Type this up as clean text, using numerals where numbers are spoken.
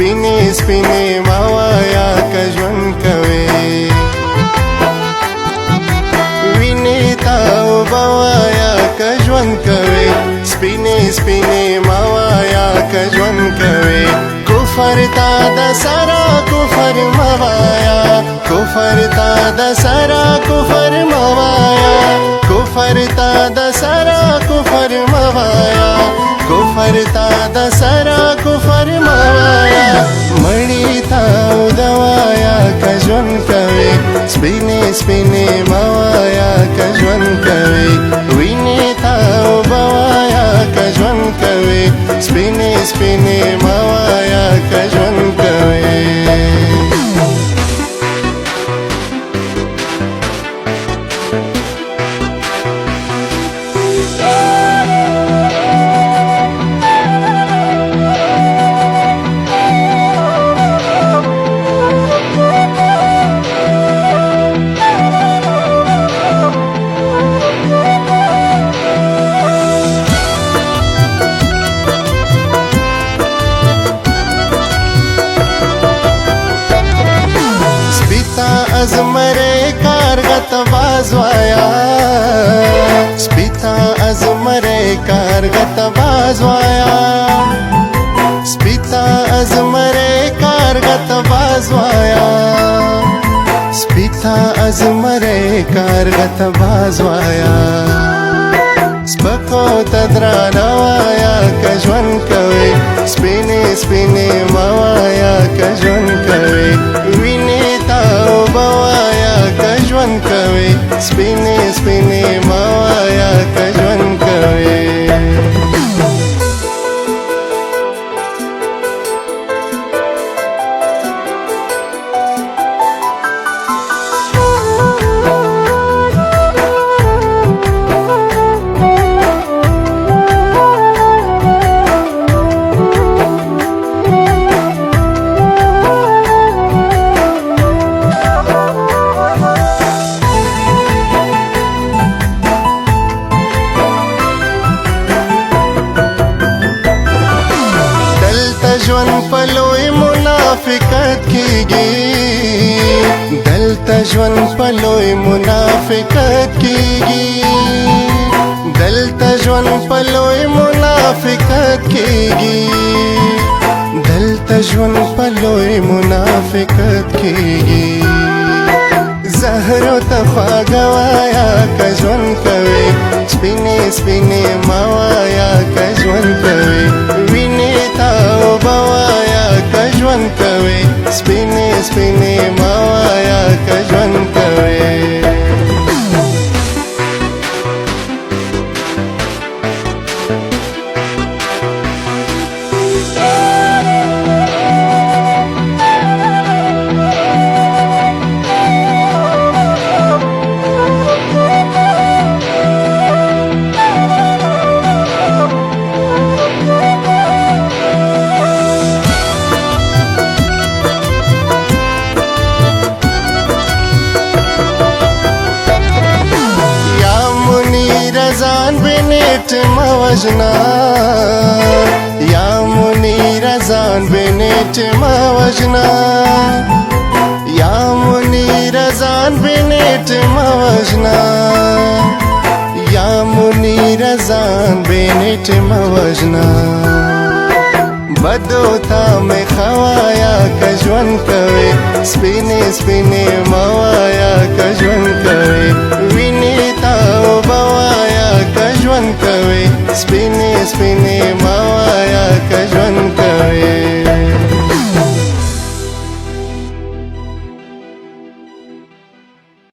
سپینې سپینې موایا که ژوند کوي وینې تا وبوایا که ژوند کوي سپینې سپینې موایا که ژوند کوي کفر تا د سرا کفر موایا کفر تا د سرا کفر موایا کفر تا د سرا کفر موایا کفر تا د سرا کفر موایا مړی تا ودوایا که ژوند کوي سپینې سپینې موایا که ژوند کوي وینې تا وبوایا که ژوند کوي سپینې سپینې موایا که ژوند کوي ازمره کارغت بازوایا سپیتا ازمره کارغت بازوایا سپیتا ازمره کارغت بازوایا سپیتا ازمره کارغت بازوایا سپکو تدرانوایا که ژوند کوي سپینې سپینې موایا که ژوند کوي وینې تا وبوایا که ژوند کوي سپینې سپینې موایا که ژوند کوي ژوند په لوی منافقت کېږي دلته ژوند په لوی منافقت کېږي دلته ژوند په لوی منافقت کېږي دلته ژوند په لوی منافقت کېږي زهر ته خواږه وایا که ژوند کوي سپینې سپینې موایا که ژوند کوي وینې تا وبوایا که ژوند کوي سپینې سپینې موایا که ژوند کوي ځان بنیټ موجنا یا منیر ځان بنیټ موجنا یا منیر ځان بنیټ موجنا یا منیر ځان بنیټ موجنا بدو تا مې خوایا که ژوند کوي سپینې سپینې موایا که ژوند کوي